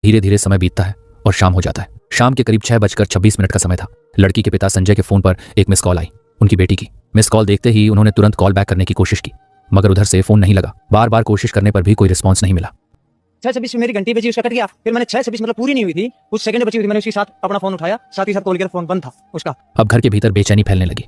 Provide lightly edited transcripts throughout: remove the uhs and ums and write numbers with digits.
धीरे धीरे समय बीतता है और शाम हो जाता है। शाम के करीब 6:26 का समय था। लड़की के पिता संजय के फोन पर एक मिस कॉल आई, उनकी बेटी की। मिस कॉल देखते ही उन्होंने तुरंत कॉल बैक करने की कोशिश की, मगर उधर से फोन नहीं लगा। बार बार कोशिश करने पर भी कोई रिस्पॉन्स नहीं मिला। 6:26 में मेरी घंटी बजी, उसका कट गया। फिर मैंने 6:26 मतलब पूरी नहीं हुई थी, कुछ सेकंड बची हुई थी, मैंने उसके साथ अपना फोन उठाया, साथ ही साथ कॉल किया, फोन बंद था उसका। अब घर के भीतर बेचैनी फैलने लगी।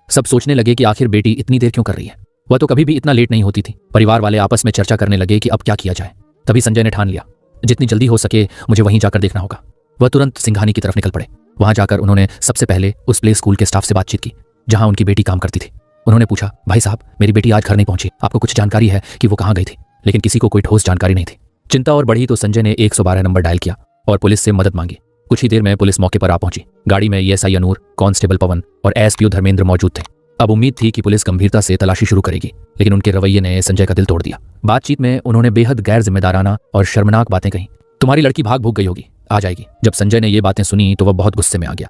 सब सोचने लगे कि आखिर बेटी इतनी देर क्यों कर रही है, वह तो कभी भी इतना लेट नहीं होती थी। परिवार वाले आपस में चर्चा करने लगे कि अब क्या किया जाए। तभी संजय ने ठान लिया, जितनी जल्दी हो सके मुझे वहीं जाकर देखना होगा। वह तुरंत सिंघानी की तरफ निकल पड़े। वहां जाकर उन्होंने सबसे पहले उस प्ले स्कूल के स्टाफ से बातचीत की जहां उनकी बेटी काम करती थी। उन्होंने पूछा, भाई साहब, मेरी बेटी आज घर नहीं पहुंची, आपको कुछ जानकारी है कि वो कहाँ गई थी? लेकिन किसी को कोई ठोस जानकारी नहीं थी। चिंता और बढ़ी तो संजय ने 112 नंबर डायल किया और पुलिस से मदद मांगी। कुछ ही देर में पुलिस मौके पर आ पहुंची। गाड़ी में एएसआई अनूर, कांस्टेबल पवन और एएसपीओ धर्मेंद्र मौजूद थे। अब उम्मीद थी कि पुलिस गंभीरता से तलाशी शुरू करेगी, लेकिन उनके रवैये ने संजय का दिल तोड़ दिया। बातचीत में उन्होंने बेहद गैर जिम्मेदाराना और शर्मनाक बातें कही। तुम्हारी लड़की भाग भूग गई होगी, आ जाएगी। जब संजय ने ये बातें सुनी तो वह बहुत गुस्से में आ गया।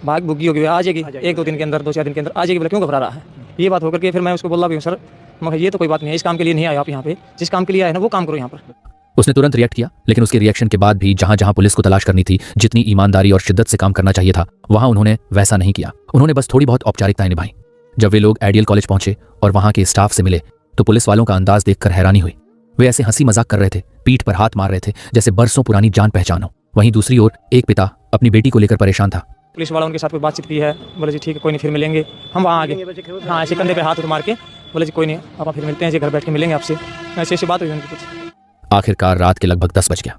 भाग भुगी होगी, आ जाएगी, 1-2 दिन के अंदर, 2-4 दिन के अंदर आ जाएगी, बोला क्यों घबरा रहा है? ये बात होकर के फिर मैं उसको बोला भी हूँ, सर मगर ये तो कोई बात नहीं है, इस काम के लिए नहीं आए आप यहाँ पे, जिस काम के लिए आए ना वो काम करो यहाँ पर। उसने तुरंत रिएक्ट किया, लेकिन उसके रिएक्शन के बाद भी जहां जहां पुलिस को तलाश करनी थी, जितनी ईमानदारी और शिद्दत से काम करना चाहिए था, वहां उन्होंने वैसा नहीं किया। उन्होंने बस थोड़ी बहुत औपचारिकताएं निभाई। जब वे लोग आइडियल कॉलेज पहुंचे और वहां के स्टाफ से मिले तो पुलिस वालों का अंदाज देखकर हैरानी हुई। वे ऐसे हंसी मजाक कर रहे थे, पीठ पर हाथ मार रहे थे जैसे बरसों पुरानी जान पहचान हो। वहीं दूसरी ओर एक पिता अपनी बेटी को लेकर परेशान था। पुलिस वाला उनके साथ कोई बातचीत की है, बोले जी ठीक है, कोई नहीं, फिर मिलेंगे हम वहाँ आगे। हाँ, ऐसे कंधे पे हाथ मार के बोले जी कोई नहीं, आप फिर मिलते हैं जी, घर बैठ के मिलेंगे आपसे। ऐसी ऐसी बात हुई उनकी कुछ। आखिरकार रात के लगभग 10 बज गया।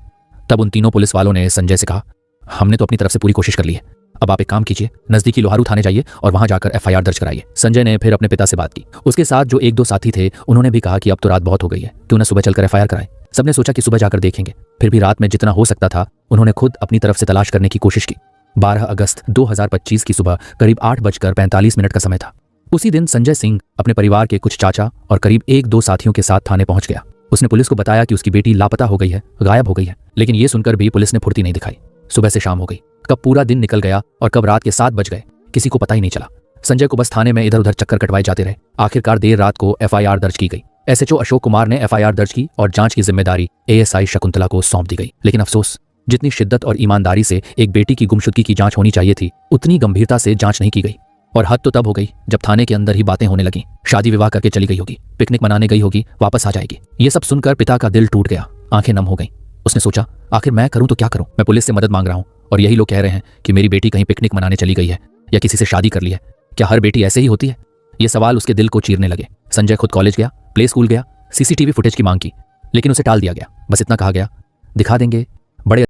तब उन तीनों पुलिस वालों ने संजय से कहा, हमने तो अपनी तरफ से पूरी कोशिश कर ली है, अब आप एक काम कीजिए, नजदीकी लोहारू थाने जाइए और वहां जाकर एफआईआर दर्ज कराइए। संजय ने फिर अपने पिता से बात की। उसके साथ जो 1-2 साथी थे उन्होंने भी कहा कि अब तो रात बहुत हो गई है, क्यों न सुबह चलकर एफआईआर कराएं। सबने सोचा कि सुबह जाकर देखेंगे। फिर भी रात में जितना हो सकता था उन्होंने खुद अपनी तरफ से तलाश करने की कोशिश की। 12 अगस्त 2025 की सुबह करीब 8:45 का समय था। उसी दिन संजय सिंह अपने परिवार के कुछ चाचा और करीब 1-2 साथियों के साथ थाने पहुंच गया। उसने पुलिस को बताया कि उसकी बेटी लापता हो गई है, गायब हो गई है। लेकिन ये सुनकर भी पुलिस ने फुर्ती नहीं दिखाई। सुबह से शाम हो गई, कब पूरा दिन निकल गया और कब रात के 7 बज गए किसी को पता ही नहीं चला। संजय को बस थाने में इधर उधर चक्कर कटवाए जाते रहे। आखिरकार देर रात को एफआईआर दर्ज की गई। एसएचओ अशोक कुमार ने एफआईआर दर्ज की और जांच की जिम्मेदारी एएसआई शकुंतला को सौंप दी गई। लेकिन अफसोस, जितनी शिद्दत और ईमानदारी से एक बेटी की गुमशुदगी की जांच होनी चाहिए थी, उतनी गंभीरता से जांच नहीं की गई। और हद तो तब हो गई जब थाने के अंदर ही बातें होने लगी। शादी विवाह करके चली गई होगी, पिकनिक मनाने गई होगी, वापस आ जाएगी। ये सब सुनकर पिता का दिल टूट गया, आंखें नम हो गईं। उसने सोचा, आखिर मैं करूं तो क्या करूं? मैं पुलिस से मदद मांग रहा हूं और यही लोग कह रहे हैं कि मेरी बेटी कहीं पिकनिक मनाने चली गई है या किसी से शादी कर ली है। क्या हर बेटी ऐसे ही होती है? ये सवाल उसके दिल को चीरने लगे। संजय खुद कॉलेज गया, प्ले स्कूल गया, सीसीटीवी फुटेज की मांग की, लेकिन उसे टाल दिया गया। बस इतना कहा गया, दिखा देंगे